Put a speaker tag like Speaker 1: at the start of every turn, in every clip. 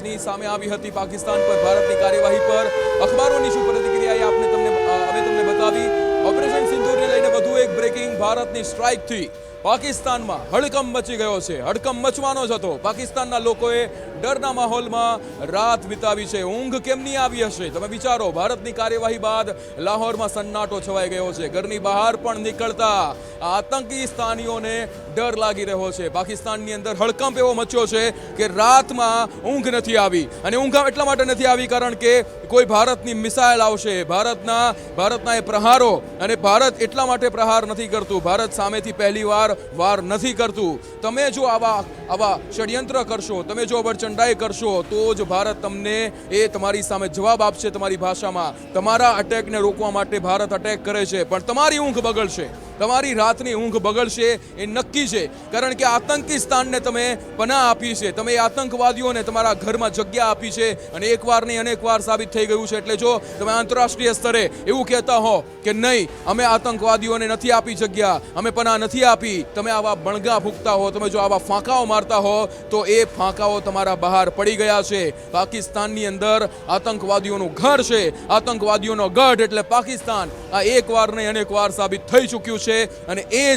Speaker 1: ની સામે આવી હતી પાકિસ્તાન પર ભારતની કાર્યવાહી પર અખબારોની શું પ્રતિક્રિયા એ અમે તમને બતાવી। ઓપરેશન સિંદૂરને લઈને વધુ એક બ્રેકિંગ। ભારતની સ્ટ્રાઇકથી પાકિસ્તાનમાં હડકંપ મચી ગયો છે। હડકંપ મચવાનો જ હતો। પાકિસ્તાનના લોકોએ ડરના માહોલમાં રાત વિતાવી છે। ઊંઘ કેમની આવી હશે તમે વિચારો। ભારતની કાર્યવાહી બાદ લાહોરમાં સન્નાટો છવાઈ ગયો છે। ઘરની બહાર પણ નીકળતા આતંકી સ્થાનીઓને ડર લાગી રહ્યો છે। પાકિસ્તાનની અંદર હડકંપ એવો મચ્યો છે કે રાતમાં ઊંઘ નથી આવી। અને ઊંઘ એટલા માટે નથી આવી કારણ કે કોઈ ભારતની મિસાઇલ આવશે, ભારતના એ પ્રહારો, અને ભારત એટલા માટે પ્રહાર નથી કરતું, ભારત સામેથી પહેલીવાર વાર નથી કરતું। તમે જો આવા ષડયંત્ર કરશો, તમે જો અવરચંડાઈ કરશો તો જ ભારત તમને એ તમારી સામે જવાબ આપશે તમારી ભાષામાં। તમારા અટેકને રોકવા માટે ભારત અટેક કરે છે, પણ તમારી ઊંઘ બગડશે, તમારી રાતની ઊંઘ બગડશે એ નક્કી છે। કારણ કે આતંકી સ્થાનને તમે પનાહ આપી છે, તમે આતંકવાદીઓને તમારા ઘરમાં જગ્યા આપી છે, અને એકવાર નહીં અનેકવાર સાબિત થઈ ગયું છે। એટલે જો તમે આંતરરાષ્ટ્રીય સ્તરે એવું કહેતા હો કે નહીં અમે આતંકવાદીઓને નથી આપી જગ્યા, અમે પનાહ નથી આપી, તમે આવા બણગા ફૂંકતા હો, તમે જો આવા ફાંકાઓ મારતા હો તો એ ફાંકાઓ તમારા બહાર પડી ગયા છે। પાકિસ્તાનની અંદર આતંકવાદીઓનું ઘર છે, આતંકવાદીઓનો ગઢ એટલે પાકિસ્તાન। આ એકવાર નહીં અનેકવાર સાબિત થઈ ચૂક્યું છે, અને એ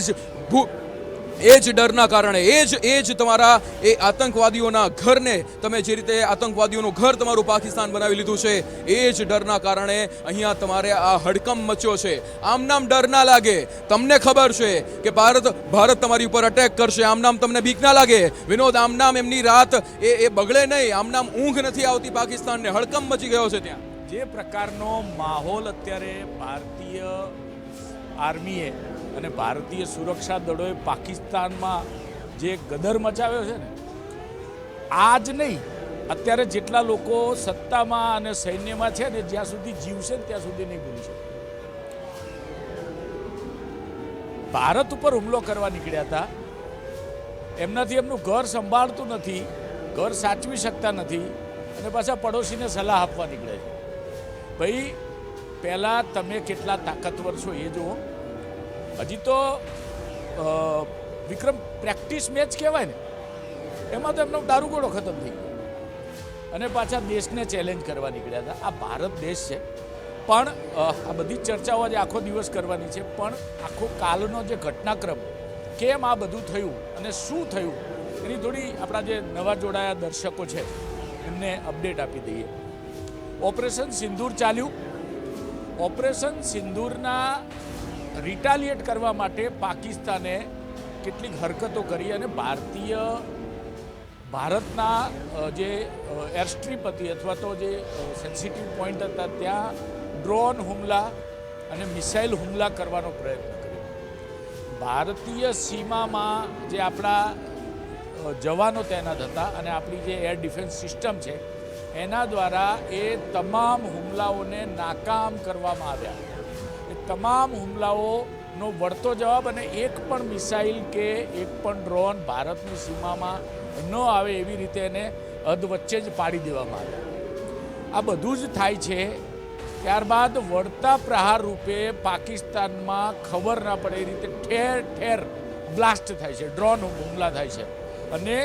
Speaker 1: જ ડરના કારણે એ જ તમારા એ આતંકવાદીઓના ઘરને તમે જે રીતે આતંકવાદીઓનું ઘર તમારું પાકિસ્તાન બનાવી લીધું છે, એ જ ડરના કારણે અહીંયા તમારે આ હડકંપ મચ્યો છે। આમ નામ ડર ના લાગે, તમને ખબર છે કે ભારત તમારી ઉપર અટેક કરશે, આમ નામ તમને બીક ના લાગે વિનોદ। આમ નામ એમની રાત એ બગડે નહીં, આમ નામ ઊંઘ નથી આવતી પાકિસ્તાનને, હડકંપ મચી ગયો છે ત્યાં।
Speaker 2: જે પ્રકારનો માહોલ અત્યારે ભારતીય આર્મીએ અને ભારતીય સુરક્ષા દળોએ પાકિસ્તાનમાં જે ગદર મચાવ્યો છે ને, આજ નહીં અત્યારે જેટલા લોકો સત્તામાં અને સૈન્યમાં છે ને, જ્યાં સુધી જીવશે ને ત્યાં સુધી નહીં ભૂલી શકે। ભારત ઉપર હુમલો કરવા નીકળ્યા હતા, એમનાથી એમનું ઘર સંભાળતું નથી, ઘર સાચવી શકતા નથી, અને પાછા પડોશીને સલાહ આપવા નીકળે છે। ભાઈ પહેલાં તમે કેટલા તાકાતવર છો એ જુઓ। હજી તો વિક્રમ પ્રેક્ટિસ મેચ કહેવાય ને, એમાં તો એમનો દારૂગોળો ખતમ થઈ ગયો, અને પાછા દેશને ચેલેન્જ કરવા નીકળ્યા હતા। આ ભારત દેશ છે, પણ આ બધી ચર્ચાઓ આજે આખો દિવસ કરવાની છે, પણ આખો કાલનો જે ઘટનાક્રમ, કેમ આ બધું થયું અને શું થયું એની થોડી આપણા જે નવા જોડાયા દર્શકો છે એમને અપડેટ આપી દઈએ। ઓપરેશન સિંદૂર ચાલ્યું। ઓપરેશન સિંદૂરના રિટાલિએટ કરવા માટે પાકિસ્તાને કેટલીક હરકતો કરી, અને ભારતના જે એરસ્ટ્રીપ હતી અથવા તો જે સેન્સિટિવ પોઈન્ટ હતા ત્યાં ડ્રોન હુમલા અને મિસાઇલ હુમલા કરવાનો પ્રયત્ન કર્યો। ભારતીય સીમામાં જે આપણા જવાનો તૈનાત હતા અને આપણી જે એર ડિફેન્સ સિસ્ટમ છે એના દ્વારા એ તમામ હુમલાઓને નાકામ કરવામાં આવ્યા। એ તમામ હુમલાઓનો વળતો જવાબ, અને એક પણ મિસાઇલ કે એક પણ ડ્રોન ભારતની સીમામાં ન આવે એવી રીતે એને અધવચ્ચે જ પાડી દેવામાં આવ્યા। આ બધું જ થાય છે, ત્યારબાદ વળતા પ્રહાર રૂપે પાકિસ્તાનમાં ખબર ના પડે એ રીતે ઠેર ઠેર બ્લાસ્ટ થાય છે, ડ્રોન હુમલા થાય છે। અને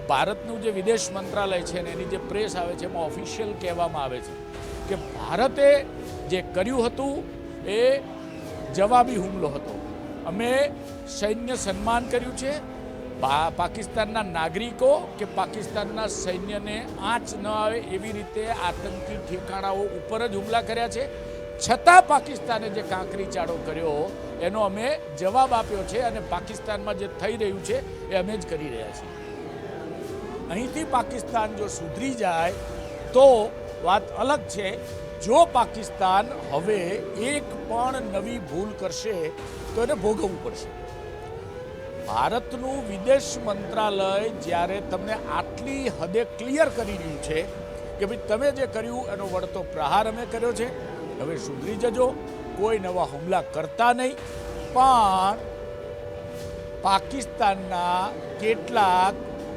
Speaker 2: ભારતનું જે વિદેશ મંત્રાલય છે ને એની જે પ્રેસ આવે છે એમાં ઓફિશિયલ કહેવામાં આવે છે કે ભારતે જે કર્યું હતું એ જવાબી હુમલો હતો। અમે સૈન્ય સન્માન કર્યું છે। પાકિસ્તાનના નાગરિકો કે પાકિસ્તાનના સૈન્યને આંચ ન આવે એવી રીતે આતંકી ઠેકાણાઓ ઉપર જ હુમલા કર્યા છે, છતાં પાકિસ્તાને જે કાંકરી ચાળો કર્યો એનો અમે જવાબ આપ્યો છે, અને પાકિસ્તાનમાં જે થઈ રહ્યું છે એ અમે જ કરી રહ્યા છીએ। અહીંથી પાકિસ્તાન જો સુધરી જાય તો વાત અલગ છે। જો પાકિસ્તાન હવે એક પણ નવી ભૂલ કરશે તો એને ભોગવવું પડશે। ભારતનું વિદેશ મંત્રાલય જ્યારે તમને આટલી હદે ક્લિયર કરી રહ્યું છે કે ભાઈ તમે જે કર્યું એનો વળતો પ્રહાર અમે કર્યો છે, હવે સુધરી જજો, કોઈ નવા હુમલા કરતા નહીં। પણ પાકિસ્તાનના કેટલાક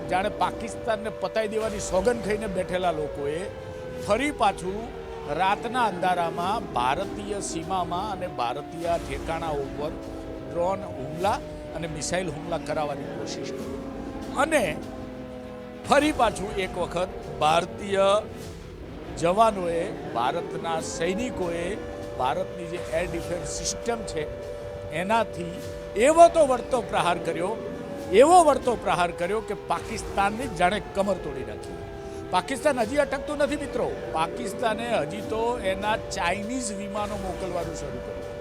Speaker 2: જાણે પાકિસ્તાનને પતાવી દેવાની સોગંદ ખાઈને બેઠેલા લોકોએ ફરી પાછું રાતના અંધારામાં ભારતીય સીમામાં અને ભારતીય ઠેકાણા ઉપર ડ્રોન હુમલા અને મિસાઇલ હુમલા કરાવવાની કોશિશ કરી, અને ફરી પાછું એક વખત ભારતીય જવાનોએ, ભારતના સૈનિકોએ ભારતની જે એર ડિફેન્સ સિસ્ટમ છે એનાથી એવો વળતો પ્રહાર કર્યો કે પાકિસ્તાનની જાણે કમર તોડી નાખી. પાકિસ્તાન હજી અટકતું નથી મિત્રો. પાકિસ્તાને હજી તો એના ચાઇનીઝ વિમાનો મોકલવાનું શરૂ કર્યું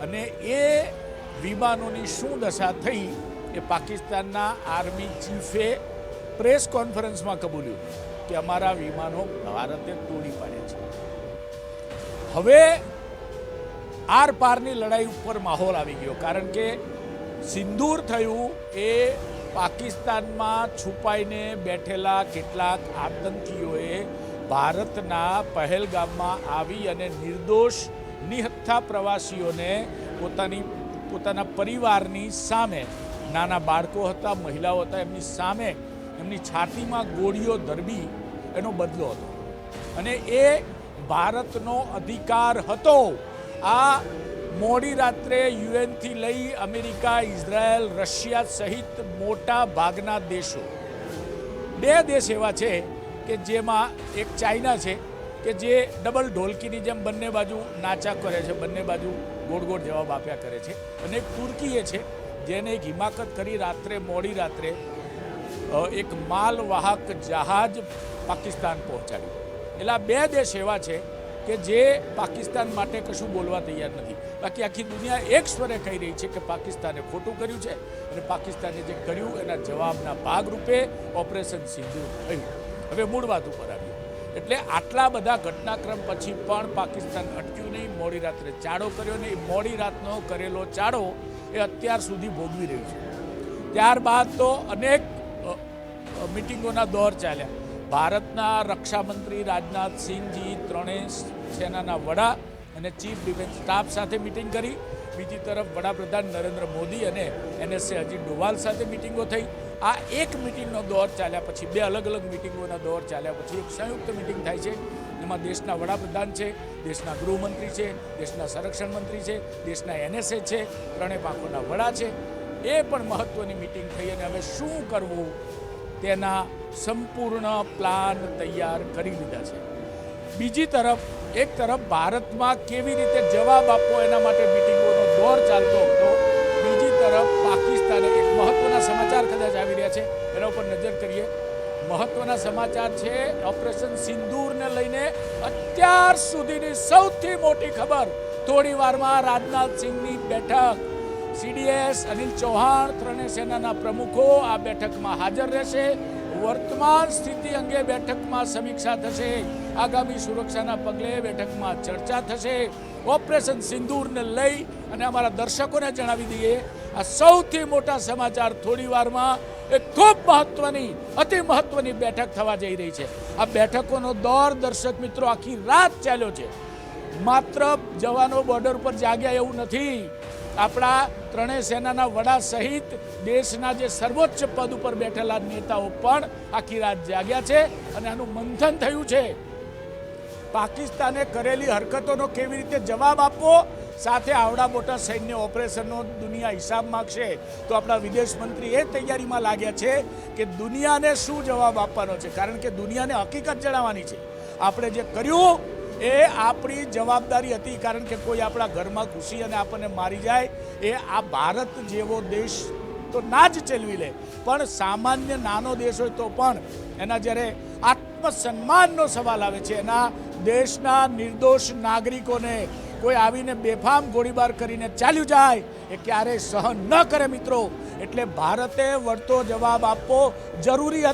Speaker 2: અને એ વિમાનોની શું દશા થઈ એ પાકિસ્તાનના આર્મી ચીફે પ્રેસ કોન્ફરન્સમાં કબૂલ્યું કે અમારા વિમાનો ભારતે તોડી પાડ્યા છે. હવે આર પારની લડાઈ ઉપર માહોલ આવી ગયો, કારણ કે સિંદૂર થયું એ પાકિસ્તાનમાં છુપાઈને બેઠેલા કેટલાક આતંકીઓએ ભારતના પહેલગામમાં આવી અને નિર્દોષ નિહત્થા પ્રવાસીઓને પોતાના પરિવારની સામે, નાના બાળકો હતા, મહિલાઓ હતા, એમની સામે એમની છાતીમાં ગોળીઓ ધરબી એનો બદલો હતો. અને એ ભારતનો અધિકાર હતો. આ મોડી રાત્રે યુએનથી લઈ અમેરિકા, ઇઝરાયલ, રશિયા સહિત મોટા ભાગના દેશો, 2 દેશ એવા છે કે જેમાં એક ચાઇના છે કે જે ડબલ ઢોલકીની જેમ બંને બાજુ નાચા કરે છે, બંને બાજુ ગોળ ગોળ જવાબ આપ્યા કરે છે, અને એક તુર્કી એ છે જેને એક હિમાકત કરી મોડી રાત્રે એક માલવાહક જહાજ પાકિસ્તાન પહોંચાડ્યું. એટલે આ 2 દેશ એવા છે કે જે પાકિસ્તાન માટે કશું બોલવા તૈયાર નથી. બાકી આખી દુનિયા એક સ્વરે કહી રહી છે કે પાકિસ્તાને ખોટું કર્યું છે અને પાકિસ્તાને જે કર્યું એના જવાબના ભાગરૂપે ઓપરેશન સિંદૂર થયું. હવે મૂળ વાત ઉપર આવ્યું. એટલે આટલા બધા ઘટનાક્રમ પછી પણ પાકિસ્તાન અટક્યું નહીં. મોડી રાત્રે ચાળો કર્યો નહીં. મોડી રાતનો કરેલો ચાળો એ અત્યાર સુધી ભોગવી રહ્યું છે. ત્યારબાદ તો અનેક મિટિંગોના દોર ચાલ્યા. ભારતના રક્ષામંત્રી રાજનાથ સિંહજી 3 સેનાના વડા અને ચીફ ડિફેન્સ સ્ટાફ સાથે મિટિંગ કરી. બીજી તરફ વડાપ્રધાન નરેન્દ્ર મોદી અને NSA અજીત ડોવાલ સાથે મિટિંગો થઈ. આ એક મિટિંગનો દોર ચાલ્યા પછી, 2 અલગ અલગ મિટિંગોના દોર ચાલ્યા પછી એક સંયુક્ત મિટિંગ થાય છે. એમાં દેશના વડાપ્રધાન છે, દેશના ગૃહમંત્રી છે, દેશના સંરક્ષણ મંત્રી છે, દેશના NSA છે, 3 પાંખોના વડા છે. એ પણ મહત્વની મિટિંગ થઈ અને હવે શું કરવું તેના સંપૂર્ણ પ્લાન તૈયાર કરી લીધા છે. બીજી તરફ, એક તરફ ભારતમાં કેવી રીતે જવાબ આપવો એના માટે મિટિંગોનો દોર ચાલતો હતો. બીજી તરફ પાકિસ્તાને એક મહત્વના સમાચાર કદાચ આવી રહ્યા છે, એના ઉપર નજર કરીએ. મહત્વના સમાચાર છે ઓપરેશન સિંદૂરને લઈને અત્યાર સુધીની સૌથી મોટી ખબર. થોડી વારમાં રાજનાથ સિંહની બેઠક. CDS અનિલ ચૌહાણ, 3 સેનાના પ્રમુખો આ બેઠકમાં હાજર રહેશે. વર્તમાન સ્થિતિ અંગે બેઠકમાં સમીક્ષા થશે. આગામી સુરક્ષાના પગલે બેઠકમાં ચર્ચા થશે. ઓપરેશન સિંદૂરને લઈ અને અમારા દર્શકોને જણાવી દઈએ, આ સૌથી મોટા સમાચાર. થોડી વારમાં એક ખૂબ મહત્વની, અતિ મહત્વની બેઠક થવા જઈ રહી છે. આ બેઠકોનો દોર દર્શક મિત્રો આખી રાત ચાલ્યો છે. માત્ર જવાનો બોર્ડર પર જાગ્યા એવું નથી. આપણા 3 સેનાના વડા સહિત દેશના જે સર્વોચ્ચ પદ ઉપર બેઠેલા નેતાઓ પણ આખી રાત જાગ્યા છે અને આનું મંથન થયું છે. પાકિસ્તાને કરેલી હરકતોનો કેવી રીતે જવાબ આપવો, સાથે આવડા મોટા સૈન્ય ઓપરેશનનો દુનિયા હિસાબ માંગશે. તો આપણા વિદેશ મંત્રી એ તૈયારીમાં લાગ્યા છે કે દુનિયાને શું જવાબ આપવાનો છે, કારણ કે દુનિયાને હકીકત જણાવવાની છે. આપણે જે કર્યું એ આપણી જવાબદારી હતી, કારણ કે કોઈ આપણા ઘરમાં ઘૂસી અને આપણને મારી જાય એ આ ભારત જેવો દેશ તો ના જ ચલવી લે, પણ સામાન્ય નાનો દેશ હોય તો પણ એના જ્યારે આત્મસન્માનનો સવાલ આવે છે, એના દેશના નિર્દોષ નાગરિકોને કોઈ આવીને બેફામ ગોળીબાર કરીને ચાલ્યું જાય એ ક્યારેય સહન ન કરે મિત્રો. એટલે ભારતે વળતો જવાબ આપવો જરૂરી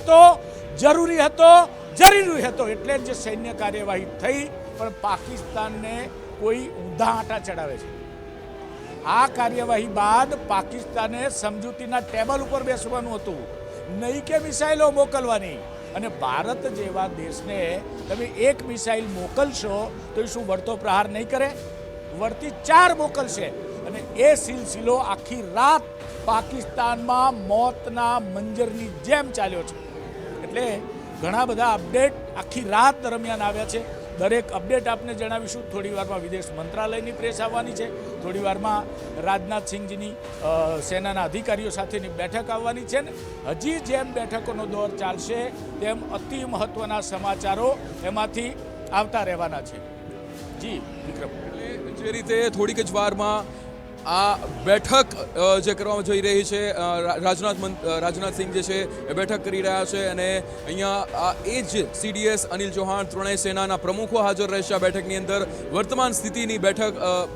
Speaker 2: હતો. એટલે જ સૈન્ય કાર્યવાહી થઈ. પણ પાકિસ્તાનને કોઈ ઊંધા આંટા ચડાવે છે. આ કાર્યવાહી બાદ પાકિસ્તાને સમજૂતીના ટેબલ ઉપર બેસવાનું હતું, નહીં કે મિસાઇલો મોકલવાની. અને ભારત જેવા દેશને તમે 1 મિસાઇલ મોકલશો તો શું વળતો પ્રહાર નહીં કરે? વળતી 4 મોકલશે. અને એ સિલસિલો આખી રાત પાકિસ્તાનમાં મોતના મંજરની જેમ ચાલ્યો છે. એટલે ઘણા બધા અપડેટ આખી રાત દરમિયાન આવ્યા છે. દરેક અપડેટ આપને જણાવીશું. થોડી વારમાં વિદેશ મંત્રાલયની પ્રેસ આવવાની છે, થોડી વારમાં રાજનાથસિંહજીની સેનાના અધિકારીઓ સાથેની બેઠક આવવાની છે ને હજી જેમ બેઠકોનો દોર ચાલશે તેમ અતિ મહત્ત્વના સમાચારો એમાંથી આવતા રહેવાના છે. જી વિક્રમ,
Speaker 1: એટલે જે રીતે થોડીક જ વારમાં આ બેઠક જે કરવામાં જઈ રહી છે, રાજનાથસિંહ જે છે એ બેઠક કરી રહ્યા છે અને અહીંયા આ એ જ CDS અનિલ ચૌહાણ ત્રણેય સેનાના પ્રમુખો હાજર રહેશે આ બેઠકની અંદર. વર્તમાન સ્થિતિની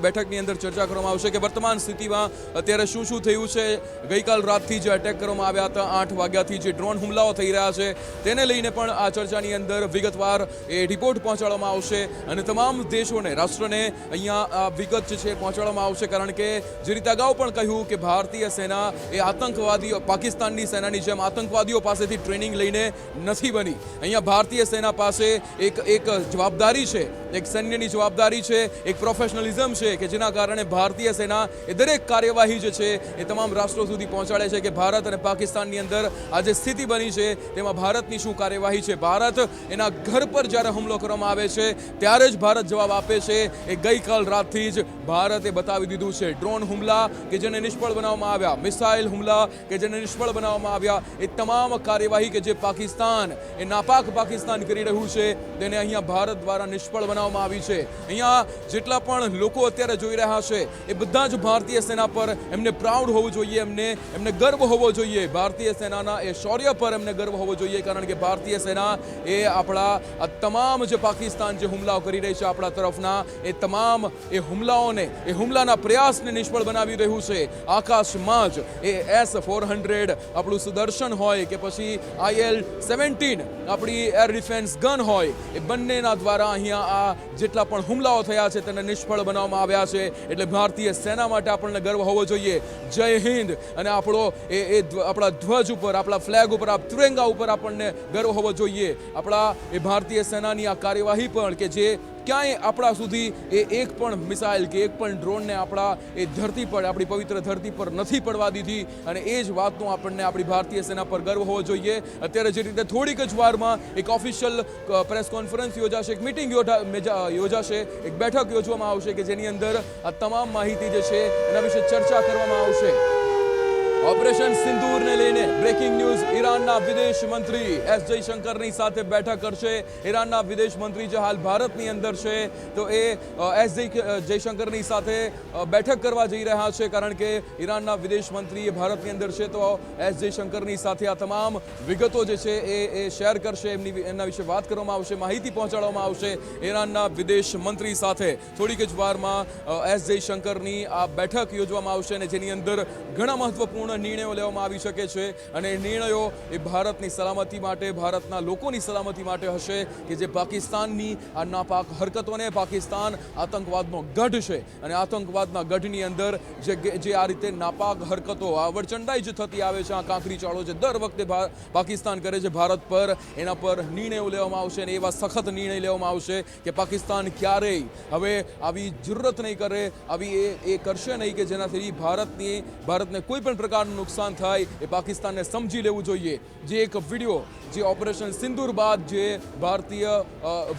Speaker 1: બેઠકની અંદર ચર્ચા કરવામાં આવશે કે વર્તમાન સ્થિતિમાં અત્યારે શું શું થયું છે. ગઈકાલ રાતથી જે અટેક કરવામાં આવ્યા હતા, 8 વાગ્યાથી જે ડ્રોન હુમલાઓ થઈ રહ્યા છે તેને લઈને પણ આ ચર્ચાની અંદર વિગતવાર એ રિપોર્ટ પહોંચાડવામાં આવશે અને તમામ દેશોને, રાષ્ટ્રને અહીંયા આ વિગત જે છે પહોંચાડવામાં આવશે. કારણ કે જે રીતે અગાઉ પણ કહ્યું કે ભારતીય સેના એ આતંકવાદીઓ, પાકિસ્તાનની સેનાની જેમ આતંકવાદીઓ પાસેથી ટ્રેનિંગ લઈને નથી બની. અહીંયા ભારતીય સેના પાસે એક જવાબદારી છે, એક સૈન્યની જવાબદારી છે, એક પ્રોફેશનલિઝમ છે કે જેના કારણે ભારતીય સેના એ દરેક કાર્યવાહી જે છે એ તમામ રાષ્ટ્રો સુધી પહોંચાડે છે કે ભારત અને પાકિસ્તાનની અંદર આ જે સ્થિતિ બની છે તેમાં ભારતની શું કાર્યવાહી છે. ભારત એના ઘર પર જ્યારે હુમલો કરવામાં આવે છે ત્યારે જ ભારત જવાબ આપે છે. એ ગઈકાલ રાતથી જ ભારતે બતાવી દીધું છે. ડ્રોન હુમલા કે જેને નિષ્ફળ બનાવવામાં આવ્યા, મિસાઇલ હુમલા કે જેને નિષ્ફળ બનાવવામાં આવ્યા, એ તમામ કાર્યવાહી કે જે પાકિસ્તાન, એ નાપાક પાકિસ્તાન કરી રહ્યું છે તેને અહીંયા ભારત દ્વારા નિષ્ફળ બનાવવામાં આવી છે. અહીંયા જેટલા પણ લોકો અત્યારે જોઈ રહ્યા છે એ બધા જ ભારતીય સેના પર એમને પ્રાઉડ હોવું જોઈએ, એમને ગર્વ હોવો જોઈએ. ભારતીય સેનાના એ શૌર્ય પર એમને ગર્વ હોવો જોઈએ કારણ કે ભારતીય સેના એ આપણા આ તમામ જે પાકિસ્તાન જે હુમલાઓ કરી રહી છે આપણા તરફના એ તમામ એ હુમલાઓને, એ હુમલાના પ્રયાસને નિષ્ફળ બનાવી રહ્યું છે. આકાશમાં જ એ S-400 આપણું સુદર્શન હોય કે પછી IL-17 આપણી એર ડિફેન્સ ગન હોય, એ બંનેના દ્વારા અહીંયા આ જેટલા પણ હુમલાઓ થયા છે તેને નિષ્ફળ બનાવવામાં આવ્યા છે. એટલે ભારતીય સેના માટે આપણને ગર્વ હોવો જોઈએ. જય હિન્દ. અને આપણા ધ્વજ ઉપર, આપણા ફ્લેગ ઉપર, આ તિરંગા ઉપર આપણને ગર્વ હોવો જોઈએ. આપણા એ ભારતીય સેનાની આ કાર્યવાહી પણ કે જે ક્યાંય આપણા સુધી એ એક પણ મિસાઇલ કે એક પણ ડ્રોનને આપણા એ ધરતી પર, આપણી પવિત્ર ધરતી પર નથી પડવા દીધી અને એ જ વાતનો આપણને આપણી ભારતીય સેના પર ગર્વ હોવો જોઈએ. અત્યારે જે રીતે થોડીક જ વારમાં એક ઓફિશિયલ પ્રેસ કોન્ફરન્સ યોજાશે, એક મિટિંગ યોજાશે, એક બેઠક યોજવામાં આવશે કે જેની અંદર આ તમામ માહિતી જે છે એના વિશે ચર્ચા કરવામાં આવશે. ઓપરેશન સિંદૂરને લઈને બ્રેકિંગ ન્યૂઝ. ઈરાનના વિદેશ મંત્રી S જયશંકરની સાથે બેઠક કરશે. ઈરાનના વિદેશ મંત્રી જે હાલ ભારતની અંદર છે તો એ S જયશંકરની સાથે બેઠક કરવા જઈ રહ્યા છે કારણ કે ઈરાનના વિદેશ મંત્રી એ ભારતની અંદર છે તો S જયશંકરની સાથે આ તમામ વિગતો જે છે એ શેર કરશે, એમના વિશે વાત કરવામાં આવશે, માહિતી પહોંચાડવામાં આવશે. ઈરાનના વિદેશ મંત્રી સાથે થોડીક જ વારમાં S જયશંકરની આ બેઠક યોજવામાં આવશે અને જેની અંદર ઘણા મહત્વપૂર્ણ નિર્ણયો લેવામાં આવી શકે છે અને એ નિર્ણયો એ ભારતની સલામતી માટે, ભારતના લોકોની સલામતી માટે હશે કે જે પાકિસ્તાનની આ નાપાક હરકતોને, પાકિસ્તાન આતંકવાદનો ગઢ છે અને આતંકવાદના ગઢની અંદર જે આ રીતે નાપાક હરકતો, આ વરચંડાઈ જે થતી આવે છે, આ કાંકરી ચાળો જે દર વખતે પાકિસ્તાન કરે છે ભારત પર, એના પર નિર્ણયો લેવામાં આવશે અને એવા સખત નિર્ણય લેવામાં આવશે કે પાકિસ્તાન ક્યારેય હવે આવી જુર્રત નહીં કરે, આવી એ કરશે નહીં કે જેનાથી ભારતને કોઈ પણ પ્રકારનું નુકસાન થાય. એ પાકિસ્તાનને સમજી લેવું જોઈએ. જે એક વિડીયો જે ઓપરેશન સિંદૂર બાદ જે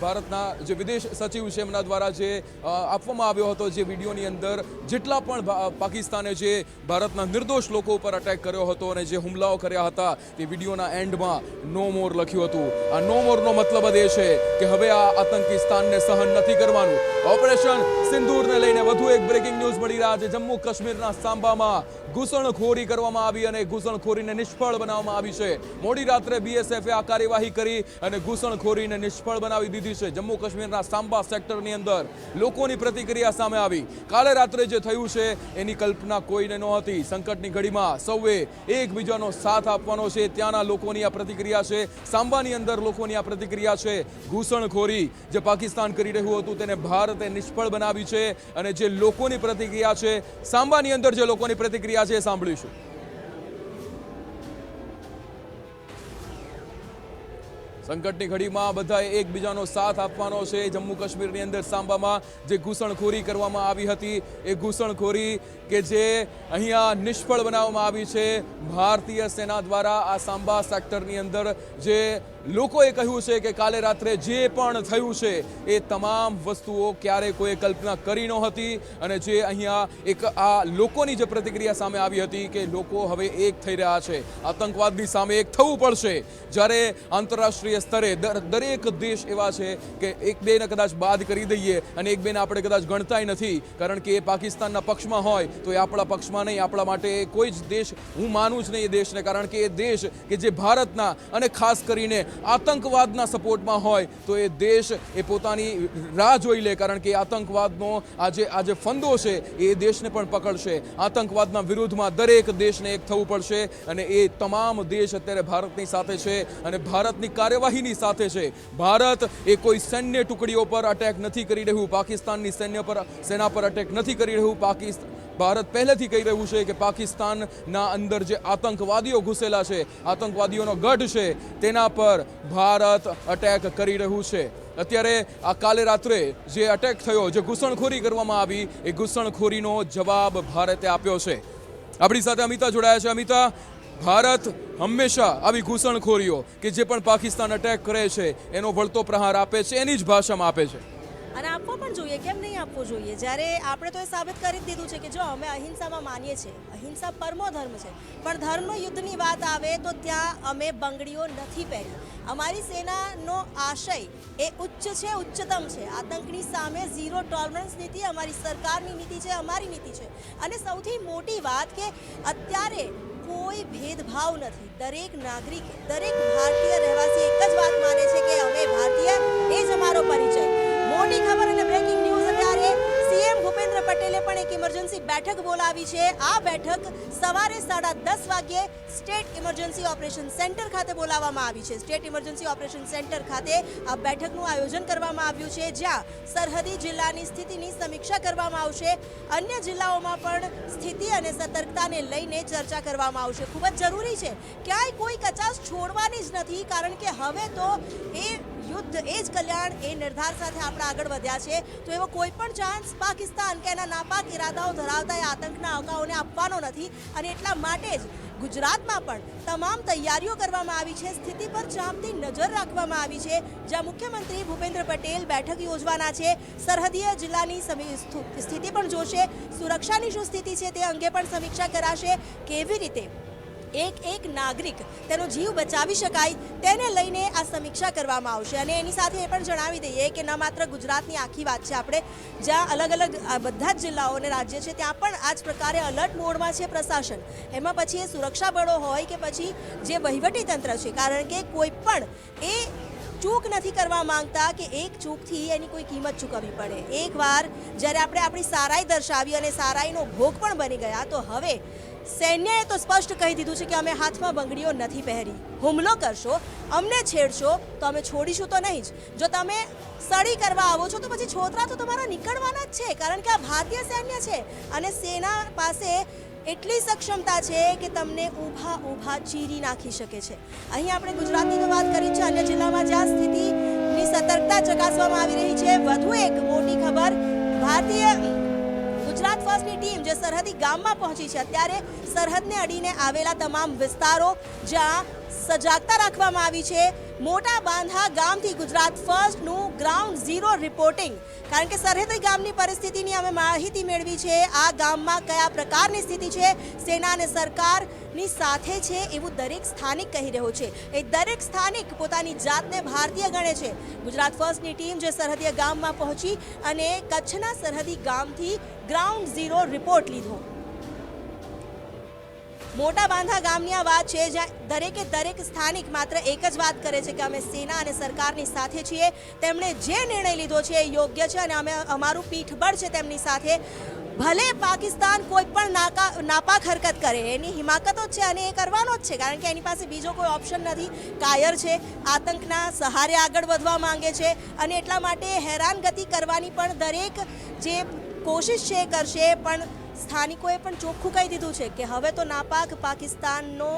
Speaker 1: ભારતના જે વિદેશ સચિવ છે એમના દ્વારા જે આપવામાં આવ્યો હતો, જે વિડીયોની અંદર જેટલા પણ પાકિસ્તાને જે ભારતના નિર્દોષ લોકો ઉપર અટેક કર્યો હતો અને જે હુમલાઓ કર્યા હતા તે વિડીયોના એન્ડમાં નો મોર લખ્યું હતું. આ નો મોરનો મતલબ જ એ છે કે હવે આ આતંકિસ્તાનને સહન નથી કરવાનું. ઓપરેશન સિંદૂરને લઈને વધુ એક બ્રેકિંગ ન્યૂઝ મળી રહ્યા છે. જમ્મુ કાશ્મીરના સાંબામાં ઘૂસણખોરી કરવામાં આવી અને ઘૂસણખોરીને નિષ્ફળ બનાવવામાં આવી છે. મોડી રાત્રે BSF આ કાર્યવાહી કરી અને ઘૂસણખોરીને નિષ્ફળ બનાવી દીધી છે. જમ્મુ કાશ્મીરના સાંબા સેક્ટરની અંદર લોકોની પ્રતિક્રિયા સામે આવી. કાલે રાત્રે જે થયું છે એની કલ્પના કોઈને નહોતી. સંકટની ઘડીમાં સૌએ એકબીજાનો સાથ આપવાનો છે, ત્યાંના લોકોની આ પ્રતિક્રિયા છે. સાંબાની અંદર લોકોની આ પ્રતિક્રિયા છે. ઘૂસણખોરી જે પાકિસ્તાન કરી રહ્યું હતું તેને ભારતે નિષ્ફળ બનાવી છે અને જે લોકોની પ્રતિક્રિયા છે, સાંબાની અંદર જે લોકોની પ્રતિક્રિયા છે એ સાંભળીશું. સંકટની ઘડીમાં બધાએ એકબીજાનો સાથ આપવાનો છે. જમ્મુ કાશ્મીરની અંદર સાંબામાં જે ઘૂસણખોરી કરવામાં આવી હતી એ ઘૂસણખોરી કે જે અહીંયા નિષ્ફળ બનાવવામાં આવી છે ભારતીય સેના દ્વારા. આ સાંબા સેક્ટરની અંદર જે લોકોએ કહ્યું છે કે કાલે રાત્રે જે પણ થયું છે એ તમામ વસ્તુઓ ક્યારેય કોઈ કલ્પના કરી નહોતી અને જે અહીંયા એક આ લોકોની જે પ્રતિક્રિયા સામે આવી હતી કે લોકો હવે એક થઈ રહ્યા છે, આતંકવાદની સામે એક થવું પડશે. જ્યારે આંતરરાષ્ટ્રીય સ્તરે દરેક દેશ એવા છે કે એક બેને કદાચ બાદ કરી દઈએ અને એક બેને આપણે કદાચ ગણતાય નથી, કારણ કે એ પાકિસ્તાનના પક્ષમાં હોય તો એ આપણા પક્ષમાં નહીં. આપણા માટે કોઈ જ દેશ હું માનું જ નહીં એ દેશને, કારણ કે એ દેશ કે જે ભારતના અને ખાસ કરીને આતંકવાદના સપોર્ટમાં હોય તો એ દેશ એ પોતાની રાહ જોઈ લે, કારણ કે આતંકવાદનો આજે ફંદો છે એ દેશને પણ પકડશે. આતંકવાદના વિરુદ્ધમાં દરેક દેશને એક થવું પડશે અને એ તમામ દેશ અત્યારે ભારતની સાથે છે અને ભારતની કાર્યવાહીની સાથે છે. ભારત એ કોઈ સૈન્ય ટુકડીઓ પર અટેક નથી કરી રહ્યું, પાકિસ્તાનની સેના પર અટેક નથી કરી રહ્યું. ભારત પહેલેથી કહી રહ્યું છે કે પાકિસ્તાનના અંદર જે આતંકવાદીઓ ઘૂસેલા છે, આતંકવાદીઓનો ગઢ છે, તેના પર ભારત અટેક કરી રહ્યું છે. અત્યારે આ કાલે રાત્રે જે અટેક થયો, જે ઘૂસણખોરી કરવામાં આવી, એ ઘૂસણખોરીનો જવાબ ભારતે આપ્યો છે. આપણી સાથે અમિતા જોડાયા છે. અમિતા, ભારત હંમેશા આવી ઘૂસણખોરીઓ કે જે પણ પાકિસ્તાન અટેક કરે છે એનો વળતો પ્રહાર આપે છે, એની જ ભાષામાં આપે છે
Speaker 3: અને આપવો પણ જોઈએ. કેમ નહીં આપવો જોઈએ? જ્યારે આપણે તો એ સાબિત કરી જ દીધું છે કે જો અમે અહિંસામાં માનીએ છીએ, અહિંસા પરમો ધર્મ છે, પણ ધર્મનો યુદ્ધની વાત આવે તો ત્યાં અમે બંગડીઓ નથી પહેરી. અમારી સેનાનો આશય એ ઉચ્ચ છે, ઉચ્ચતમ છે. આતંકની સામે ઝીરો ટોલરન્સ નીતિ અમારી સરકારની નીતિ છે, અમારી નીતિ છે. અને સૌથી મોટી વાત કે અત્યારે કોઈ ભેદભાવ નથી. દરેક નાગરિક, દરેક ભારતીય રહેવાસી એક જ વાત માને છે કે અમે ભારતીય, એ જ અમારો પરિચય. મોટી ખબર અને બ્રેકિંગ ન્યૂઝ અત્યારે સીએમ ભૂપેન્દ્ર પટેલે પણ એક ઇમરજન્સી બેઠક બોલાવી છે. આ બેઠક સવારે 10:30 વાગ્યે સ્ટેટ ઇમરજન્સી ઓપરેશન સેન્ટર ખાતે બોલાવવામાં આવી છે. સ્ટેટ ઇમરજન્સી ઓપરેશન સેન્ટર ખાતે આ બેઠકનું આયોજન કરવામાં આવ્યું છે, જ્યાં સરહદી જિલ્લાની સ્થિતિની સમીક્ષા કરવામાં આવશે. અન્ય જિલ્લાઓમાં પણ સ્થિતિ અને સતર્કતાને લઈને ચર્ચા કરવામાં આવશે. ખૂબ જ જરૂરી છે, ક્યાંય કોઈ કચાશ છોડવાની જ નથી, કારણ કે હવે તો એ યુદ્ધ એ જ કલ્યાણ, એ નિર્ધાર સાથે આપણે આગળ વધ્યા છે. તો એવો કોઈ પણ ચાન્સ પાકિસ્તાન કે એના નાપાક ઇરાદાઓ ધરાવતા એ આતંકના અગાઉને આપવાનો નથી. અને એટલા માટે જ ગુજરાતમાં પણ તમામ તૈયારીઓ કરવામાં આવી છે. સ્થિતિ પર ચાંપતી નજર રાખવામાં આવી છે, જ્યાં મુખ્યમંત્રી ભૂપેન્દ્ર પટેલ બેઠક યોજવાના છે. સરહદીય જિલ્લાની સ્થિતિ પણ જોશે, સુરક્ષાની શું સ્થિતિ છે તે અંગે પણ સમીક્ષા કરાશે. કેવી રીતે એક નાગરિક તેનો જીવ બચાવી શકાય તેને લઈને આ સમીક્ષા કરવામાં આવશે. અને એની સાથે એ પણ જણાવી દઈએ કે ન માત્ર ગુજરાતની આખી વાત છે, આપણે જ્યાં અલગ અલગ બધા જ જિલ્લાઓ અને રાજ્ય છે ત્યાં પણ આ જ પ્રકારે અલર્ટ મોડમાં છે પ્રશાસન. એમાં પછી એ સુરક્ષા બળો હોય કે પછી જે વહીવટી તંત્ર છે, કારણ કે કોઈ પણ એ ચૂક નથી કરવા માંગતા કે એક ચૂકથી એની કોઈ કિંમત ચૂકવવી પડે. એકવાર જ્યારે આપણે આપણી સારાઈ દર્શાવી અને સારાઈનો ભોગ પણ બની ગયા, તો હવે સૈન્યએ તો સ્પષ્ટ કહી દીધું છે કે અમે હાથમાં બંગડીઓ નથી પહેરી. હુમલો કરશો, અમને છેડશો તો અમે છોડીશું તો નહીં જ. જો તમે સળી કરવા આવો છો તો પછી છોતરા તો તમારા નીકળવાના જ છે, કારણ કે આ ભારતીય સૈન્ય છે અને સેના પાસે એટલી સક્ષમતા છે કે તમને ઊભા ચીરી નાખી શકે છે. અહીં આપણે ગુજરાતની તો વાત કરી છે, અન્ય જિલ્લામાં જ્યાં સ્થિતિની સતર્કતા ચકાસવામાં આવી રહી છે. વધુ એક મોટી ખબર, ભારતીય ગુજરાત ફર્સ્ટની ટીમ જે સરહદી ગામમાં પહોંચી છે, અત્યારે સરહદને અડીને આવેલા તમામ વિસ્તારો જ્યાં સજાગતા રાખવામાં આવી છે. મોટા બાંધા ગામથી ગુજરાત ફર્સ્ટનું ગ્રાઉન્ડ ઝીરો રિપોર્ટિંગ, કારણ કે સરહદી ગામની પરિસ્થિતિની અમે માહિતી મેળવી છે. આ ગામમાં કયા પ્રકારની સ્થિતિ છે, સેના અને સરકારની સાથે છે એવું દરેક સ્થાનિક કહી રહ્યો છે. એ દરેક સ્થાનિક પોતાની જાતને ભારતીય ગણે છે. ગુજરાત ફર્સ્ટની ટીમ જે સરહદીય ગામમાં પહોંચી અને કચ્છના સરહદી ગામથી ગ્રાઉન્ડ ઝીરો રિપોર્ટ લીધો. મોટા બાંધા ગામની આ વાત છે, જ્યાં દરેક સ્થાનિક માત્ર એક જ વાત કરે છે કે અમે સેના અને સરકારની સાથે છીએ. તેમણે જે નિર્ણય લીધો છે એ યોગ્ય છે અને અમે અમારું પીઠબળ છે તેમની સાથે. ભલે પાકિસ્તાન કોઈ પણ નાપાક હરકત કરે, એની હિમાકતો જ છે અને એ કરવાનો જ છે, કારણ કે એની પાસે બીજો કોઈ ઓપ્શન નથી. કાયર છે, આતંકના સહારે આગળ વધવા માંગે છે અને એટલા માટે હેરાનગતિ કરવાની પણ દરેક જે કોશિશ છે કરશે. પણ સ્થાનિકોએ પણ ચોખ્ખું કહી દીધું છે કે હવે તો નાપાક પાકિસ્તાનનો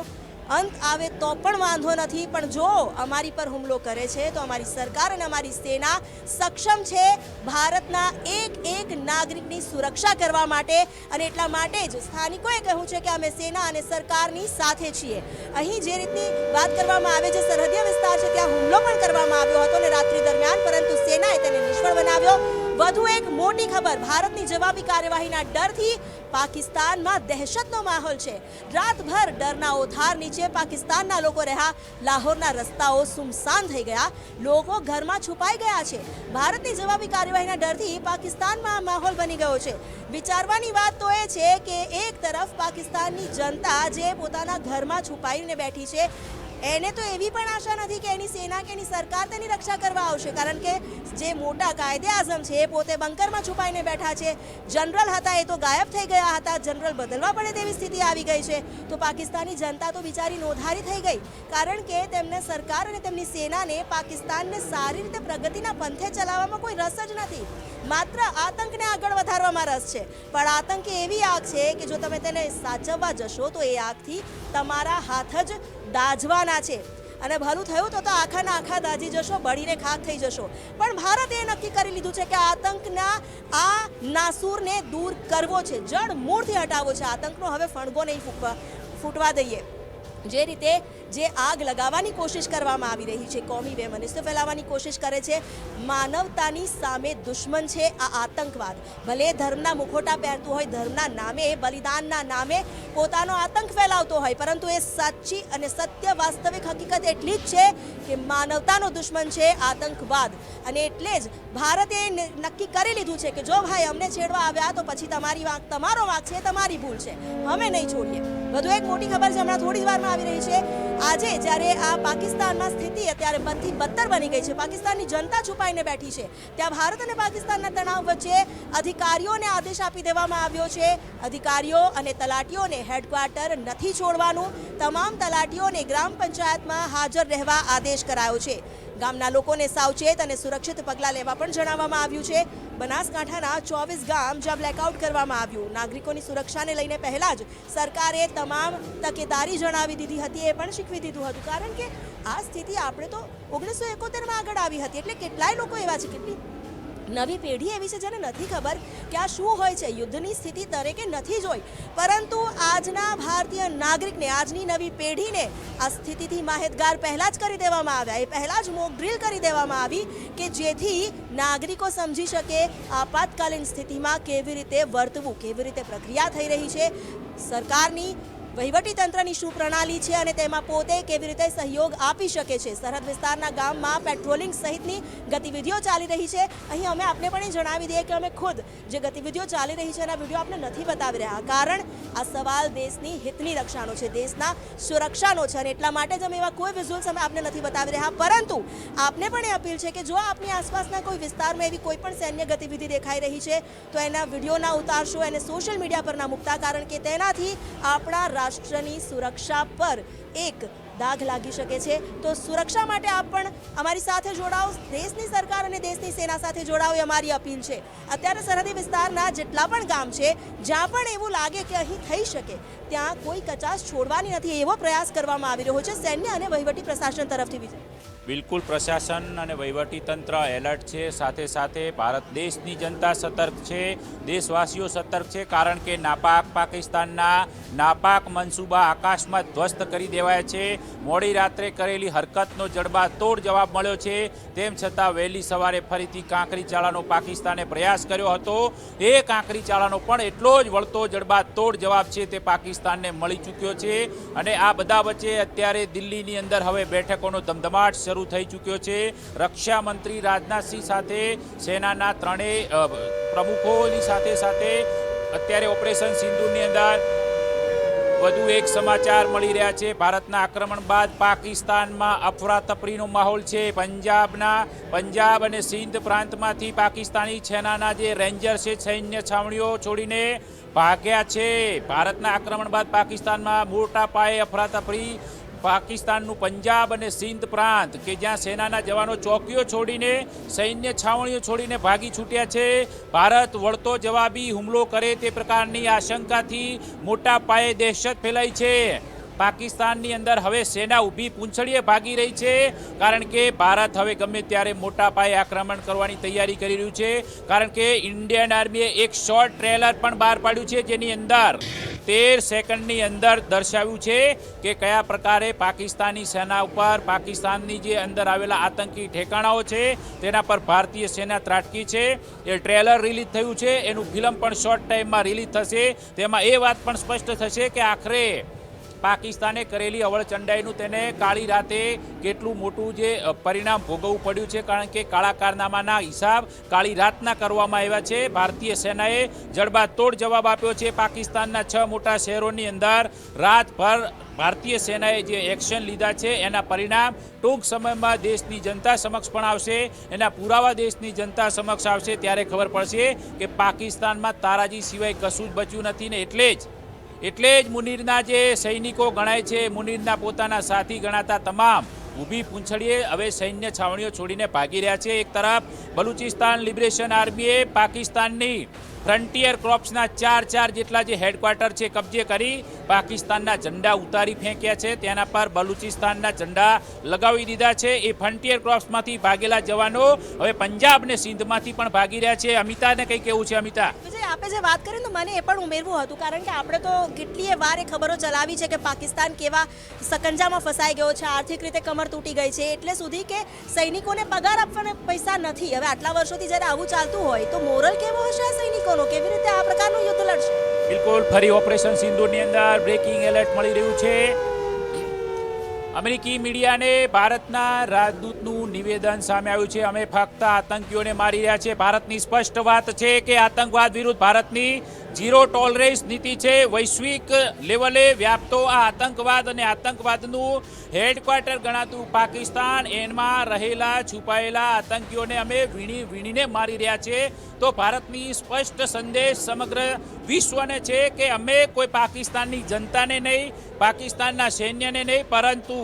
Speaker 3: અંત આવે તો પણ વાંધો નથી, પણ જો અમારી પર હુમલો કરે છે તો અમારી સરકાર અને અમારી સેના સક્ષમ છે ભારતના એક નાગરિકની સુરક્ષા કરવા માટે, અને એટલા માટે જ સ્થાનિકોએ કહ્યું છે કે અમે સેના અને સરકારની સાથે છીએ. અહીં જે રીતની વાત કરવામાં આવે છે, સરહદીય વિસ્તાર છે ત્યાં હુમલો પણ કરવામાં આવ્યો હતો ને રાત્રિ દરમિયાન, પરંતુ સેનાએ તેને નિષ્ફળ બનાવ્યો. વધુ એક મોટી ખબર, ભારતની જવાબી કાર્યવાહીના ડરથી પાકિસ્તાનમાં દહેશતનો માહોલ છે. રાતભર ડરના ઓથાર નીચે પાકિસ્તાનના લોકો રહ્યા. લાહોરના રસ્તાઓ સુમસાન થઈ ગયા, લોકો ઘરમાં છુપાઈ ગયા છે. ભારતની જવાબી કાર્યવાહીના ડરથી પાકિસ્તાનમાં માહોલ બની ગયો છે. વિચારવાની વાત તો એ છે કે એક તરફ પાકિસ્તાનની જનતા જે પોતાના ઘરમાં છુપાઈને બેઠી છે, એને તો એવી પણ આશા નથી કે એની સેના કે એની સરકાર તેની રક્ષા કરવા આવશે, કારણ કે જે મોટા કાયદે આઝમ છે એ પોતે બંકરમાં છુપાઈને બેઠા છે. જનરલ હતા એ તો ગાયબ થઈ ગયા હતા, જનરલ બદલવા પડે તેવી સ્થિતિ આવી ગઈ છે. તો પાકિસ્તાની જનતા તો બિચારી નોંધારી થઈ ગઈ, કારણ કે તેમને સરકાર અને તેમની સેનાને પાકિસ્તાનને સારી રીતે પ્રગતિના પંથે ચલાવવામાં કોઈ રસ જ નથી, માત્ર આતંકને આગળ વધારવામાં રસ છે. પણ આતંક એવી આગ છે કે જો તમે તેને સાચવવા જશો તો એ આગથી તમારા હાથ જ દાઝવાના છે, અને ભલું થયું તો આખાના આખા દાઝી જશો, બળીને ખાક થઈ જશો. પણ ભારતે નક્કી કરી લીધું છે કે આતંકના આ નાસૂરને દૂર કરવો છે, જડ મૂળથી હટાવવો છે. આતંકનો હવે ફણગો નહીં ફૂટવા દઈએ. જે રીતે જે આગ લગાવવાની કોશિશ કરવામાં આવી રહી છે, કોમી વેમનસ્ય ફેલાવવાની કોશિશ કરે છે, માનવતાની સામે દુશ્મન છે આ આતંકવાદ. ભલે ધર્મના મુખોટા પહેરતું હોય, ધર્મના નામે, બલિદાનના નામે પોતાનો આતંક ફેલાવતો હોય, પરંતુ એ સાચી અને સત્ય વાસ્તવિક હકીકત એટલી જ છે કે માનવતાનો દુશ્મન છે આતંકવાદ. અને એટલે જ ભારતે નક્કી કરી લીધું છે કે જો ભાઈ અમને છેડવા આવ્યા તો પછી તમારો વાંક છે, તમારી ભૂલ છે, અમે નહીં છોડીએ. વધુ એક મોટી ખબર છે હમણાં થોડી જ વારમાં આવી રહી છે. આજે જ્યારે આ પાકિસ્તાનમાં સ્થિતિ અત્યારે બદથી બદતર બની ગઈ છે, પાકિસ્તાનની જનતા છુપાઈને બેઠી છે, ત્યાં ભારત અને પાકિસ્તાનના તણાવ વચ્ચે અધિકારીઓને આદેશ આપી દેવામાં આવ્યો છે. અધિકારીઓ અને તલાટીઓને હેડક્વાર્ટર નથી છોડવાનું, તમામ તલાટીઓને ગ્રામ પંચાયતમાં હાજર રહેવા આદેશ કરાયો છે. ગામના લોકોને સાવચેત અને સુરક્ષિત પગલાં લેવા પણ જણાવવામાં આવ્યું છે. બનાસકાંઠાના 24 ગામ જ્યાં બ્લેકઆઉટ કરવામાં આવ્યું. નાગરિકોની સુરક્ષાને લઈને પહેલાં જ સરકારે તમામ તકેદારી જણાવી દીધી હતી, એ પણ શીખવી દીધું હતું, કારણ કે આ સ્થિતિ આપણે તો 1971માં આગળ આવી હતી. એટલે કેટલાય લોકો એવા છે, કેટલી નવી પેઢી એવી છે જેને નથી ખબર કે આ શું હોય છે. યુદ્ધની સ્થિતિ દરેકે નથી જોઈ, પરંતુ આજના ભારતીય નાગરિકને, આજની નવી પેઢીને આ સ્થિતિથી માહિતગાર પહેલાં જ કરી દેવામાં આવ્યા. એ પહેલાં જ મોક ડ્રીલ કરી દેવામાં આવી કે જેથી નાગરિકો સમજી શકે આપાતકાલીન સ્થિતિમાં કેવી રીતે વર્તવું, કેવી રીતે પ્રક્રિયા થઈ રહી છે, સરકારની વહીવટીતંત્રની શું પ્રણાલી છે અને તેમાં પોતે કેવી રીતે સહયોગ આપી શકે છે. સરહદ વિસ્તારના ગામમાં પેટ્રોલિંગ સહિતની ગતિવિધિઓ ચાલી રહી છે. અહીં અમે આપને પણ એ જણાવી દઈએ કે અમે ખુદ જે ગતિવિધિઓ ચાલી રહી છે એના વિડીયો આપને નથી બતાવી રહ્યા, કારણ આ સવાલ દેશની હિતની રક્ષાનો છે, દેશના સુરક્ષાનો છે, અને એટલા માટે જ અમે એવા કોઈ વિઝ્યુઅલ્સ અમે આપને નથી બતાવી રહ્યા. પરંતુ આપને પણ એ અપીલ છે કે જો આપની આસપાસના કોઈ વિસ્તારમાં એવી કોઈ પણ સૈન્ય ગતિવિધિ દેખાઈ રહી છે તો એના વિડીયો ના ઉતારશો, એને સોશિયલ મીડિયા પર ના મૂકતા, કારણ કે તેનાથી આપણા રાષ્ટ્રની સુરક્ષા પર એક દાગ લાગી શકે છે. તો સુરક્ષા માટે આપ પણ અમારી સાથે જોડાઓ, દેશની સરકાર અને દેશની સેના સાથે જોડાઓ, એ અમારી અપીલ છે. અત્યારે સરહદી વિસ્તારના જેટલા પણ ગામ છે, જ્યાં પણ એવું લાગે કે અહીં થઈ શકે ત્યાં કોઈ કચાશ છોડવાની નથી, એવો પ્રયાસ કરવામાં આવી રહ્યો છે સૈન્ય અને વહીવટી પ્રશાસન તરફથી.
Speaker 4: બિલકુલ, પ્રશાસન અને વહીવટીતંત્ર એલર્ટ છે, સાથે સાથે ભારત દેશની જનતા સતર્ક છે, દેશવાસીઓ સતર્ક છે, કારણ કે નાપાક પાકિસ્તાનના નાપાક મનસૂબા આકાશમાં ધ્વસ્ત કરી દેવાયા છે. મોડી રાત્રે કરેલી હરકતનો જડબાતોડ જવાબ મળ્યો છે. તેમ છતાં વહેલી સવારે ફરીથી કાંકરી ચાળાનો પાકિસ્તાને પ્રયાસ કર્યો હતો. એ કાંકરી ચાળાનો પણ એટલો જ વળતો જડબાતોડ જવાબ છે તે પાકિસ્તાનને મળી ચૂક્યો છે. અને આ બધા વચ્ચે અત્યારે દિલ્હીની અંદર હવે બેઠકોનો ધમધમાટ શરૂ થઈ ચૂક્યો છે. રક્ષા મંત્રી રાજનાથસિંહ સાથે સેનાના ત્રણેય પ્રમુખોની સાથે સાથે અત્યારે ઓપરેશન સિંદૂરની અંદર વધુ એક સમાચાર મળી રહ્યા છે. ભારતના આક્રમણ બાદ પાકિસ્તાનમાં અફરાતફરીનો માહોલ છે. પંજાબ અને સિંધ પ્રાંતમાંથી પાકિસ્તાની સેનાના જે રેન્જર છે, સૈન્ય છાવણીઓ છોડીને ભાગ્યા છે. ભારતના આક્રમણ બાદ પાકિસ્તાનમાં મોટા પાયે અફરાતફરી. પાકિસ્તાનનું પંજાબ અને સિંધ પ્રાંત કે જ્યાં સેનાના જવાનો ચોકીઓ છોડીને, સૈન્ય છાવણીઓ છોડીને ભાગી છૂટ્યા છે. ભારત વળતો જવાબી હુમલો કરે તે પ્રકારની આશંકાથી મોટા પાયે દહેશત ફેલાઈ છે. પાકિસ્તાનની અંદર હવે સેના ઊભી પૂંછડીએ ભાગી રહી છે, કારણ કે ભારત હવે ગમે ત્યારે મોટા પાયે આક્રમણ કરવાની તૈયારી કરી રહ્યું છે. કારણ કે ઇન્ડિયન આર્મીએ એક શોર્ટ ટ્રેલર પણ બહાર પાડ્યું છે, જેની અંદર 13 સેકન્ડની અંદર દર્શાવ્યું છે કે કયા પ્રકારે પાકિસ્તાની સેના ઉપર, પાકિસ્તાનની જે અંદર આવેલા આતંકી ઠેકાણાઓ છે તેના પર ભારતીય સેના ત્રાટકી છે. એ ટ્રેલર રિલીઝ થયું છે, એનું ફિલ્મ પણ શોર્ટ ટાઈમમાં રિલીઝ થશે. તેમાં એ વાત પણ સ્પષ્ટ થશે કે આખરે પાકિસ્તાને કરેલી અવળચંડાઈનું તેને કાળી રાતે કેટલું મોટું જે પરિણામ ભોગવવું પડ્યું છે, કારણ કે કાળા કારનામાના હિસાબ કાળી રાતના કરવામાં આવ્યા છે. ભારતીય સેનાએ જડબાતોડ જવાબ આપ્યો છે. પાકિસ્તાનના 6 મોટા શહેરોની અંદર રાતભર ભારતીય સેનાએ જે એક્શન લીધા છે એના પરિણામ ટૂંક સમયમાં દેશની જનતા સમક્ષ પણ આવશે. એના પુરાવા દેશની જનતા સમક્ષ આવશે, ત્યારે ખબર પડશે કે પાકિસ્તાનમાં તારાજી સિવાય કશું જ બચ્યું નથી. ને એટલે જ મુનીરના જે સૈનિકો ગણાય છે, મુનીરના પોતાના સાથી ગણાતા તમામ ઊભી પૂંછડીએ હવે સૈન્ય છાવણીઓ છોડીને ભાગી રહ્યા છે. એક તરફ બલુચિસ્તાન લિબરેશન આર્મીએ પાકિસ્તાનની ફ્રન્ટિયર ક્રોપ્સના 4 જેટલા જે હેડક્વાર્ટર છે કબજે કરી પાકિસ્તાનના ઝંડા ઉતારી ફેંક્યા છે, તેના પર બલુચિસ્તાનના ઝંડા લગાવી દીધા છે. એ ફ્રન્ટિયર ક્રોપ્સમાંથી ભાગેલા જવાનો હવે પંજાબ ને સિંધમાંથી પણ ભાગી રહ્યા છે. અમિતાને કંઈ કહેવું છે? અમિતા,
Speaker 3: આપણે જે વાત કરી તો મને એ પણ ઉમેરવું હતું, કારણ કે આપણે તો કેટલીય વાર એ ખબરો ચલાવી છે કે પાકિસ્તાન કેવા સકંજામાં ફસાઈ ગયો છે, આર્થિક રીતે કમર તૂટી ગઈ છે, એટલે સુધી કે સૈનિકોને પગાર આપવાના પૈસા નથી. હવે આટલા વર્ષોથી જ્યારે આવું ચાલતું હોય તો મોરલ કેવો હશે આ સૈનિકોનો? કેવી રીતે આ પ્રકારનું યુદ્ધ લડશે?
Speaker 4: બિલકુલ, ફરી ઓપરેશન સિંદૂરની અંદર બ્રેકિંગ એલર્ટ મળી રહ્યું છે. અમેરિકી મીડિયાને ભારતના રાજદૂતનું નિવેદન સામે આવ્યું છે. અમે ફક્ત આતંકીઓને મારી રહ્યા છે. ભારતની સ્પષ્ટ વાત છે કે આતંકવાદ વિરુદ્ધ ભારતની ઝીરો ટોલરન્સ નીતિ છે. વૈશ્વિક લેવલે વ્યાપતો આ આતંકવાદ અને આતંકવાદનું હેડક્વાર્ટર ગણાતું પાકિસ્તાન, એમાં રહેલા છુપાયેલા આતંકીઓને અમે વીણીને મારી રહ્યા છે. તો ભારતની સ્પષ્ટ સંદેશ સમગ્ર વિશ્વને છે કે અમે કોઈ પાકિસ્તાનની જનતાને નહીં, પાકિસ્તાનના સૈન્યને નહીં, પરંતુ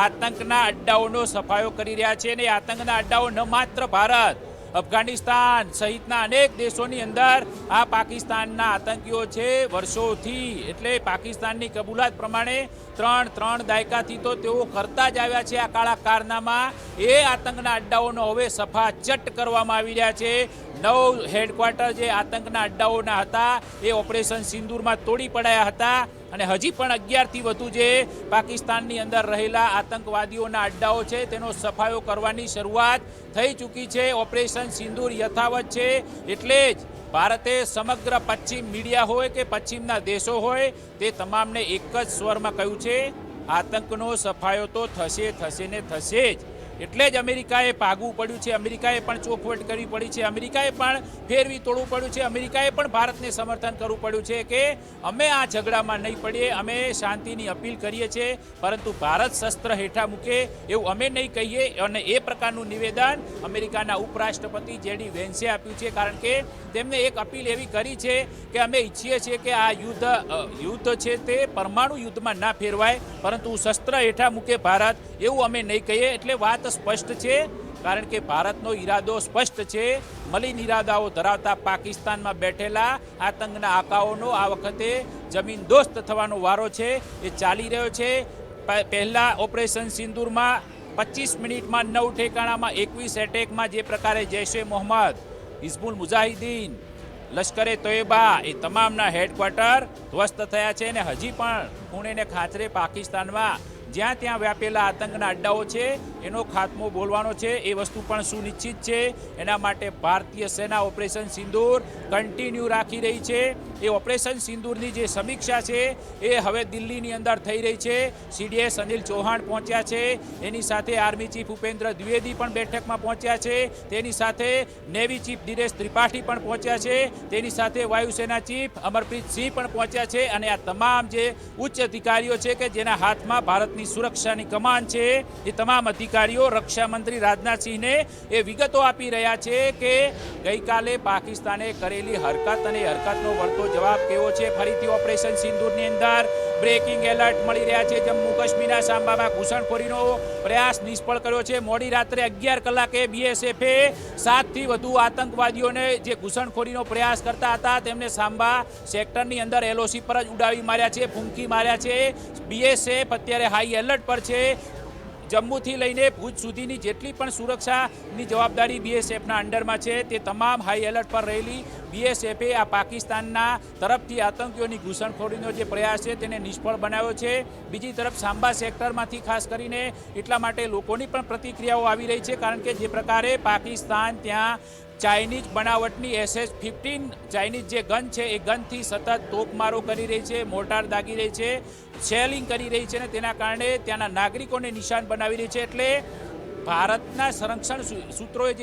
Speaker 4: આતંકના અડ્ડાઓનો સફાયો કરી રહ્યા છે. અને આતંકના અડ્ડાઓ ન માત્ર ભારત, અફઘાનિસ્તાન સહિતના અનેક દેશોની અંદર આ પાકિસ્તાનના આતંકીઓ છે વર્ષોથી. એટલે પાકિસ્તાનની કબૂલાત પ્રમાણે 3 દાયકાથી તો તેઓ કરતા જ આવ્યા છે આ કાળા કારનામા. એ આતંકના અડ્ડાઓનો હવે સફાચટ કરવામાં આવી રહ્યા છે. 9 હેડક્વાર્ટર જે આતંકના અડ્ડાઓના હતા એ ઓપરેશન સિંદૂરમાં તોડી પડાયા હતા, અને હજી પણ 11થી વધુ જે પાકિસ્તાનની અંદર રહેલા આતંકવાદીઓના અડ્ડાઓ છે તેનો સફાયો કરવાની શરૂઆત થઈ ચૂકી છે. ઓપરેશન સિંદૂર યથાવત છે. એટલે જ ભારતે સમગ્ર પશ્ચિમ મીડિયા હોય કે પશ્ચિમના દેશો હોય તે તમામને એક જ સ્વરમાં કહ્યું છે, આતંકનો સફાયો તો થશે ને થશે જ. એટલે જ અમેરિકાએ ભાગવું પડ્યું છે. અમેરિકાએ પણ ચોખવટ કરવી પડી છે. અમેરિકાએ પણ ફેરવી તોડવું પડ્યું છે. અમેરિકાએ પણ ભારતને સમર્થન કરવું પડ્યું છે કે અમે આ ઝઘડામાં નહીં પડીએ, અમે શાંતિની અપીલ કરીએ છીએ, પરંતુ ભારત શસ્ત્ર હેઠા મૂકે એવું અમે નહીં કહીએ. અને એ પ્રકારનું નિવેદન અમેરિકાના ઉપરાષ્ટ્રપતિ JD વેન્સે આપ્યું છે, કારણ કે તેમને એક અપીલ એવી કરી છે કે અમે ઈચ્છીએ છીએ કે આ યુદ્ધ છે તે પરમાણુ યુદ્ધમાં ના ફેરવાય, પરંતુ શસ્ત્ર હેઠા મૂકે ભારત, એવું અમે નહીં કહીએ. એટલે વાત સ્પષ્ટ છે, કારણ કે ભારતનો ઈરાદો સ્પષ્ટ છે. મલિન ઈરાદાઓ ધરાવતા પાકિસ્તાનમાં બેઠેલા આતંકના આકાઓનો આ વખતે જમીનદોસ્ત થવાનો વારો છે. એ ચાલી રહ્યો છે. પહેલા ઓપરેશન સિંદૂરમાં 25 મિનિટમાં 9 ઠેકાણામાં 21 એટેકમાં જે પ્રકારે જૈશે મોહમ્મદ, હિઝબુલ મુજાહિદીન, લશ્કરે તોયબા એ તમામના હેડક્વાર્ટર ધ્વસ્ત થયા છે. અને હજી પણ ખૂણે ને ખાંચરે પાકિસ્તાનમાં જ્યાં ત્યાં વ્યાપેલા આતંકના અડ્ડાઓ છે એનો ખાત્મો બોલવાનો છે. એ વસ્તુ પણ સુનિશ્ચિત છે. એના માટે ભારતીય સેના ઓપરેશન સિંદૂર કન્ટિન્યુ રાખી રહી છે. એ ઓપરેશન સિંદૂરની જે સમીક્ષા છે એ હવે દિલ્હીની અંદર થઈ રહી છે. CDS અનિલ ચૌહાણ પહોંચ્યા છે. એની સાથે આર્મી ચીફ ઉપેન્દ્ર દ્વિવેદી પણ બેઠકમાં પહોંચ્યા છે. તેની સાથે નેવી ચીફ દિનેશ ત્રિપાઠી પણ પહોંચ્યા છે. તેની સાથે વાયુસેના ચીફ અમરપ્રીત સિંહ પણ પહોંચ્યા છે. અને આ તમામ જે ઉચ્ચ અધિકારીઓ છે કે જેના હાથમાં ભારતની સુરક્ષાની કમાન છે, એ તમામ અધિકારીઓ રક્ષા મંત્રી રાજનાથસિંહને એ વિગતો આપી રહ્યા છે કે ગઈકાલે પાકિસ્તાને કરેલી હરકત અને હરકતનો વળતો જવાબ કેવો છે. ફરીથી ઓપરેશન સિંદૂરની અંદર બ્રેકિંગ એલર્ટ મળી રહ્યા છે. જમ્મુ કાશ્મીરના સાંબામાં ઘૂસણખોરીનો પ્રયાસ નિષ્ફળ કર્યો છે. મોડી રાત્રે 11 કલાકે બીએસએફે 7થી વધુ આતંકવાદીઓને જે ઘૂસણખોરીનો પ્રયાસ કરતા હતા તેમને સાંબા સેક્ટરની અંદર એલઓસી પર જ ઉડાવી માર્યા છે, ફૂંકી માર્યા છે. બીએસએફ અત્યારે હાઈ એલર્ટ પર છે. જમ્મુથી લઈને ભુજ સુધીની જેટલી પણ સુરક્ષાની જવાબદારી બીએસએફના અંડરમાં છે તે તમામ હાઈ એલર્ટ પર રહેલી બીએસએફે આ પાકિસ્તાનના તરફથી આતંકીઓની ઘૂસણખોરીનો જે પ્રયાસ છે તેને નિષ્ફળ બનાવ્યો છે. બીજી તરફ સાંબા સેક્ટરમાંથી ખાસ કરીને એટલા માટે લોકોની પણ પ્રતિક્રિયાઓ આવી રહી છે, કારણ કે જે પ્રકારે પાકિસ્તાન ત્યાં ચાઇનીઝ બનાવટની SS-15 ચાઇનીઝ જે ગન છે એ ગનથી સતત તોપમારો કરી રહી છે, મોર્ટાર દાગી રહી છે, શેલિંગ કરી રહી છે અને તેના કારણે ત્યાંના નાગરિકોને નિશાન બનાવી રહી છે. એટલે ભારતના સંરક્ષણ સૂત્રોએ જે